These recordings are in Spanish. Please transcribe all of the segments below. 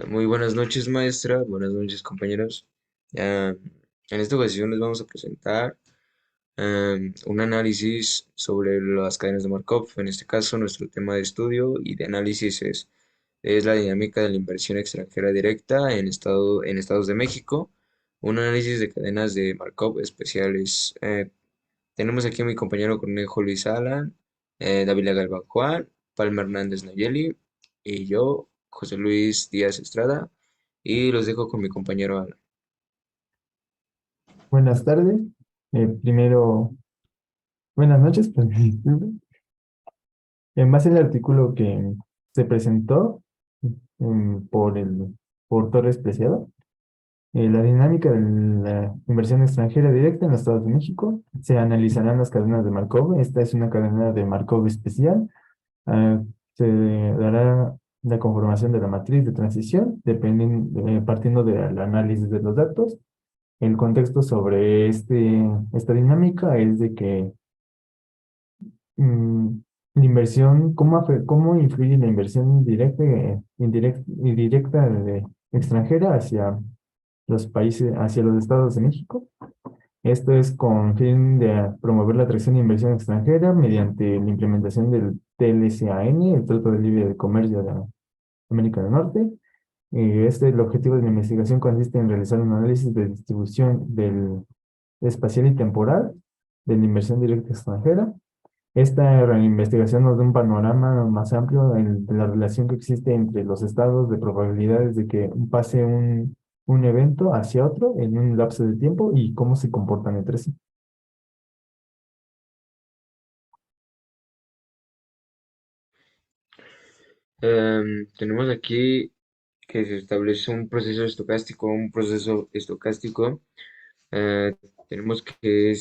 Muy buenas noches, maestra. Buenas noches, compañeros. En esta ocasión les vamos a presentar un análisis sobre las cadenas de Markov. En este caso, nuestro tema de estudio y de análisis es la dinámica de la inversión extranjera directa en estados de México. Un análisis de cadenas de Markov especiales. Tenemos aquí a mi compañero Cornejo Luis Alan, Dávila Galván Juan, Palma Hernández Nayeli y yo, José Luis Díaz Estrada, y los dejo con mi compañero Alan. Buenas tardes. Primero, buenas noches, pues, disculpe. En base al artículo que se presentó por Torres Preciado, la dinámica de la inversión extranjera directa en los Estados de México, se analizarán las cadenas de Markov. Esta es una cadena de Markov especial. Ah, Se dará la conformación de la matriz de transición, partiendo del análisis de los datos. El contexto sobre esta dinámica es de que mm, la inversión, cómo influye la inversión directa, y directa extranjera hacia los países, hacia los estados de México. Esto es con fin de promover la atracción de inversión extranjera mediante la implementación del TLCAN, el Trato de Libre Comercio de América del Norte. El objetivo de la investigación consiste en realizar un análisis de distribución espacial y temporal de la inversión directa extranjera. Esta investigación nos da un panorama más amplio de la relación que existe entre los estados de probabilidades de que pase un evento hacia otro en un lapso de tiempo y cómo se comportan entre sí. Tenemos aquí que se establece un proceso estocástico. Un proceso estocástico, eh, tenemos que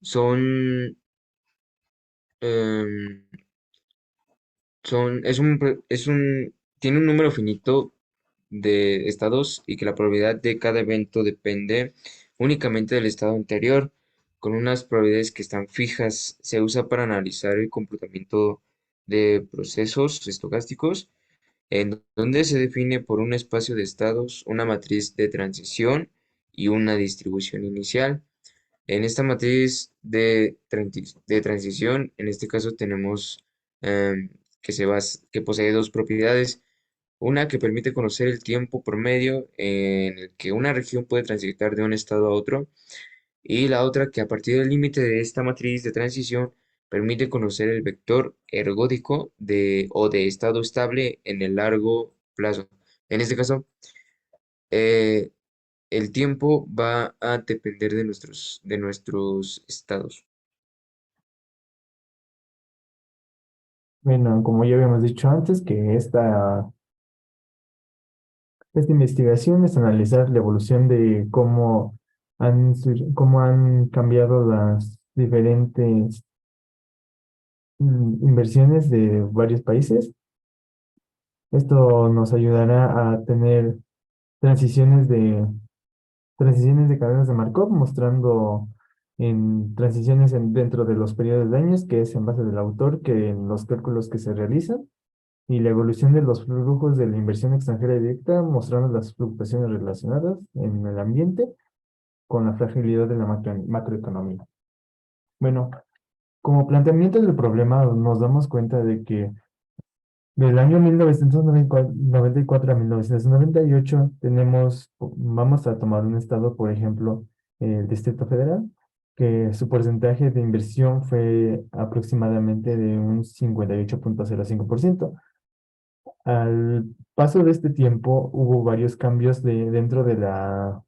son, em, tiene un número finito de estados y que la probabilidad de cada evento depende únicamente del estado anterior, con unas probabilidades que están fijas. Se usa para analizar el comportamiento de procesos estocásticos, en donde se define por un espacio de estados, una matriz de transición y una distribución inicial. En esta matriz de transición, en este caso tenemos que posee dos propiedades. Una que permite conocer el tiempo promedio en el que una región puede transitar de un estado a otro, y la otra que a partir del límite de esta matriz de transición permite conocer el vector ergódico de estado estable en el largo plazo. En este caso, eh, el tiempo va a depender de nuestros estados. Bueno, como ya habíamos dicho antes, que esta investigación es analizar la evolución de cómo han cambiado las diferentes inversiones de varios países. Esto nos ayudará a tener transiciones de, transiciones de cadenas de Markov, mostrando dentro de los periodos de años, que es en base del autor, que en los cálculos que se realizan, y la evolución de los flujos de la inversión extranjera directa, mostrando las fluctuaciones relacionadas en el ambiente con la fragilidad de la macroeconomía. Bueno, como planteamiento del problema, nos damos cuenta de que del año 1994 a 1998 vamos a tomar un estado, por ejemplo, el Distrito Federal, que su porcentaje de inversión fue aproximadamente de un 58,05%. Al paso de este tiempo hubo varios cambios dentro de la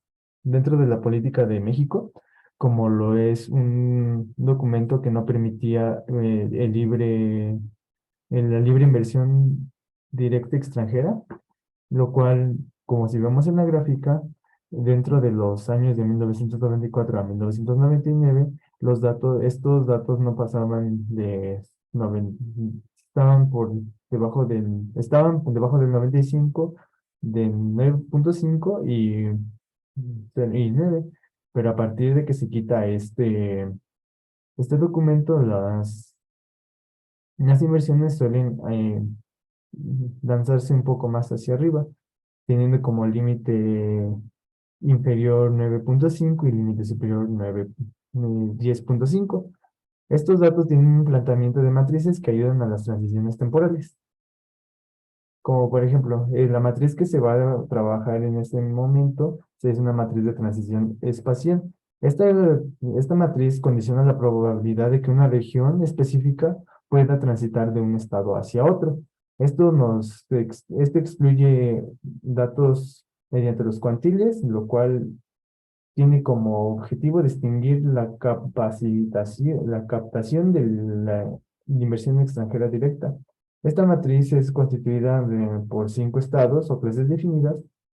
política de México, como lo es un documento que no permitía la libre inversión directa extranjera, lo cual, como si vemos en la gráfica, dentro de los años de 1994 a 1999, estos datos no pasaban estaban estaban por debajo del 95, del 9,5 y 9, pero a partir de que se quita este documento, las inversiones lanzarse un poco más hacia arriba, teniendo como límite inferior 9,5 y límite superior 10,5. Estos datos tienen un planteamiento de matrices que ayudan a las transiciones temporales. Como por ejemplo, la matriz que se va a trabajar en este momento es una matriz de transición espacial. Esta, esta matriz condiciona la probabilidad de que una región específica pueda transitar de un estado hacia otro. Esto excluye datos mediante los cuantiles, lo cual tiene como objetivo distinguir la captación de la inversión extranjera directa. Esta matriz es constituida por 5 estados o clases definidas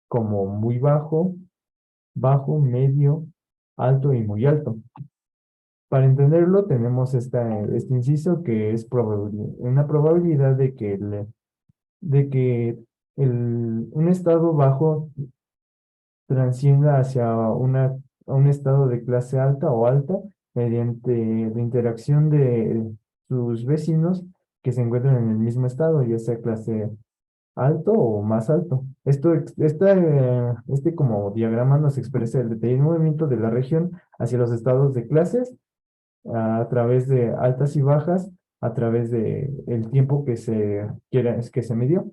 como muy bajo, bajo, medio, alto y muy alto. Para entenderlo, tenemos este inciso que es una probabilidad de que un estado bajo transcienda hacia a un estado de clase alta o alta mediante la interacción de sus vecinos que se encuentran en el mismo estado, ya sea clase alto o más alto. Este como diagrama nos expresa el detallado movimiento de la región hacia los estados de clases a través de altas y bajas, a través de el tiempo que se midió.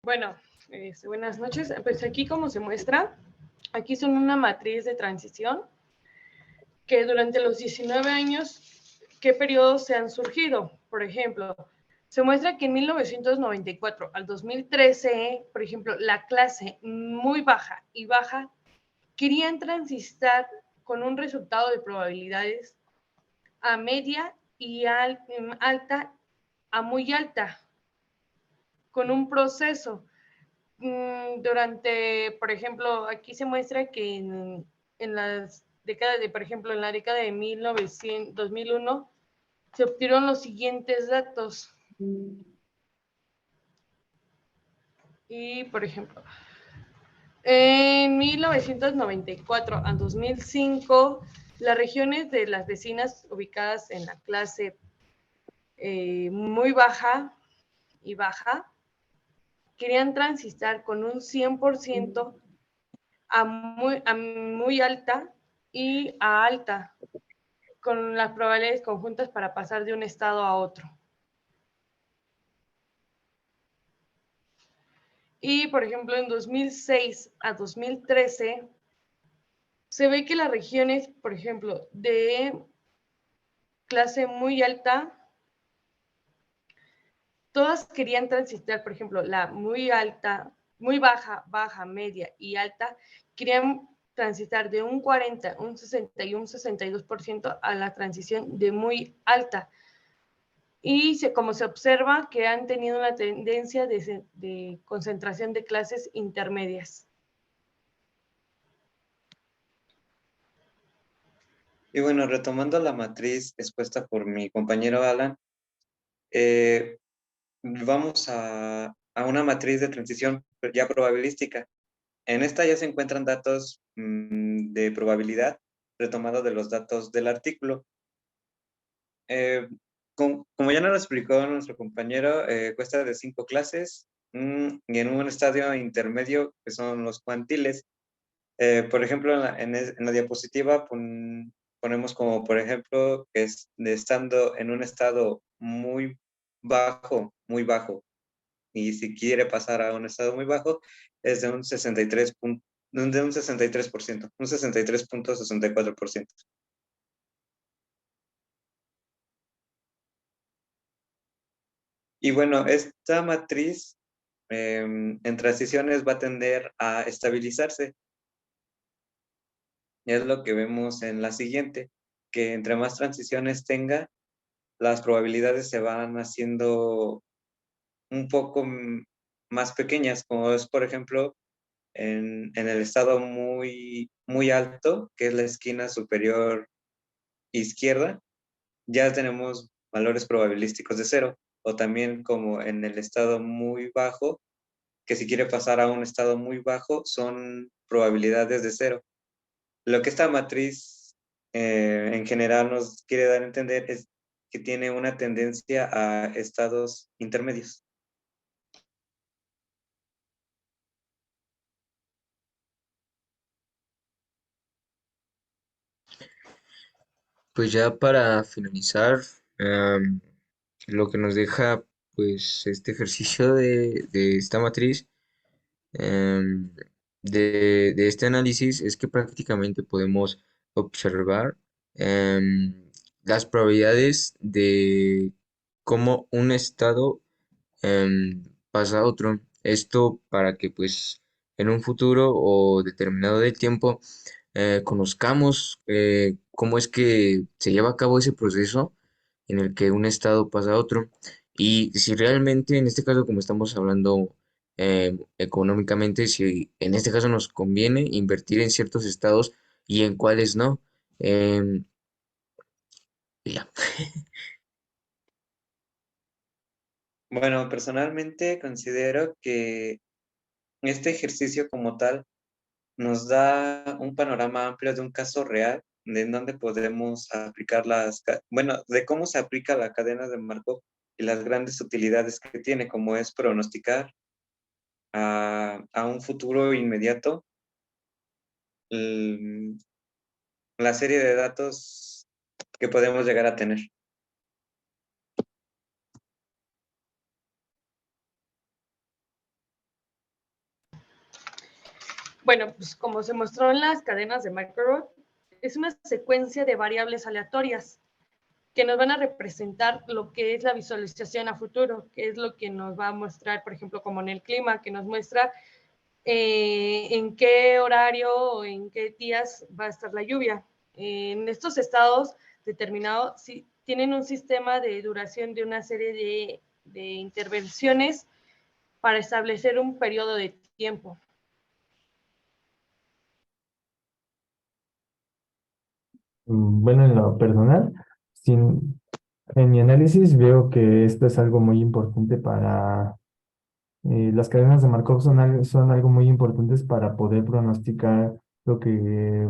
Bueno, buenas noches. Pues aquí como se muestra, aquí son una matriz de transición que durante los 19 años, ¿qué periodos se han surgido? Por ejemplo, se muestra que en 1994 al 2013, por ejemplo, la clase muy baja y baja querían transitar con un resultado de probabilidades a media y alta a muy alta, con un proceso. Durante, por ejemplo, aquí se muestra que en las décadas de, por ejemplo, en la década de 1900, 2001, se obtuvieron los siguientes datos. Y, por ejemplo, en 1994 a 2005, las regiones de las vecinas ubicadas en la clase muy baja y baja querían transitar con un 100% a muy alta y a alta, con las probabilidades conjuntas para pasar de un estado a otro. Y, por ejemplo, en 2006 a 2013, se ve que las regiones, por ejemplo, de clase muy alta, todas querían transitar, por ejemplo, la muy alta, muy baja, baja, media y alta, querían transitar de un 40, un 60 y un 62% a la transición de muy alta. Y como se observa que han tenido una tendencia de concentración de clases intermedias. Y bueno, retomando la matriz expuesta por mi compañero Alan, eh, vamos a una matriz de transición ya probabilística. En esta ya se encuentran datos de probabilidad retomados de los datos del artículo. Eh, como ya nos lo explicó nuestro compañero, cuesta de 5 clases y en un estadio intermedio que son los cuantiles. Por ejemplo, en la diapositiva ponemos como, por ejemplo, que es estando en un estado muy bajo, y si quiere pasar a un estado muy bajo, es de un 63%, un 63,64%. Y bueno, esta matriz en transiciones va a tender a estabilizarse. Y es lo que vemos en la siguiente, que entre más transiciones tenga, las probabilidades se van haciendo un poco más pequeñas, como es, por ejemplo, en el estado muy alto, que es la esquina superior izquierda, ya tenemos valores probabilísticos de 0, o también como en el estado muy bajo, que si quiere pasar a un estado muy bajo, son probabilidades de 0. Lo que esta matriz en general nos quiere dar a entender es que tiene una tendencia a estados intermedios. Pues ya para finalizar, am, lo que nos deja pues este ejercicio de esta matriz, em, de este análisis, es que prácticamente podemos observar em, las probabilidades de cómo un estado pasa a otro. Esto para que pues en un futuro o determinado de tiempo conozcamos cómo es que se lleva a cabo ese proceso en el que un estado pasa a otro y si realmente en este caso como estamos hablando económicamente, si en este caso nos conviene invertir en ciertos estados y en cuáles no. Em, y ya. Bueno, personalmente considero que este ejercicio como tal nos da un panorama amplio de un caso real de en donde podemos aplicar bueno, de cómo se aplica la cadena de Markov y las grandes utilidades que tiene, como es pronosticar a un futuro inmediato mm, la serie de datos que podemos llegar a tener. Bueno, pues como se mostró en las cadenas de Markov, es una secuencia de variables aleatorias que nos van a representar lo que es la visualización a futuro, que es lo que nos va a mostrar, por ejemplo, como en el clima, que nos muestra en qué horario o en qué días va a estar la lluvia. En estos estados determinados sí, tienen un sistema de duración de una serie de intervenciones para establecer un periodo de tiempo. Bueno, en lo personal, en mi análisis veo que esto es algo muy importante para las cadenas de Markov son algo muy importantes para poder pronosticar lo que,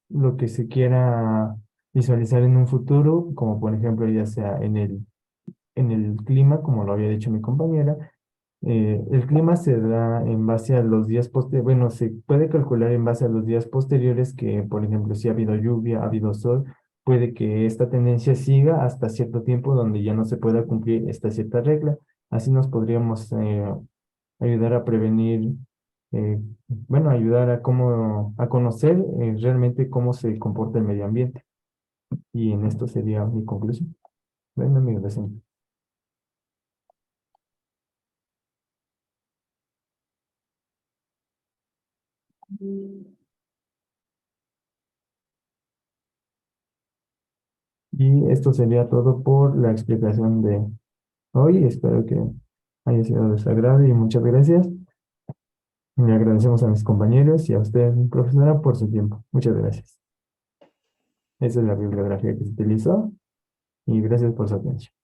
lo que se quiera visualizar en un futuro, como por ejemplo ya sea en el clima, como lo había dicho mi compañera. El clima se da en base a los días posteriores, bueno, se puede calcular en base a los días posteriores que, por ejemplo, si ha habido lluvia, ha habido sol, puede que esta tendencia siga hasta cierto tiempo donde ya no se pueda cumplir esta cierta regla. Así nos podríamos ayudar a prevenir, bueno, ayudar a a conocer realmente cómo se comporta el medio ambiente. Y en esto sería mi conclusión. Bueno, mi reseña. Y esto sería todo por la explicación de hoy. Espero que haya sido de su agrado y muchas gracias. Le agradecemos a mis compañeros y a usted, profesora, por su tiempo. Muchas gracias. Esa es la bibliografía que se utilizó y gracias por su atención.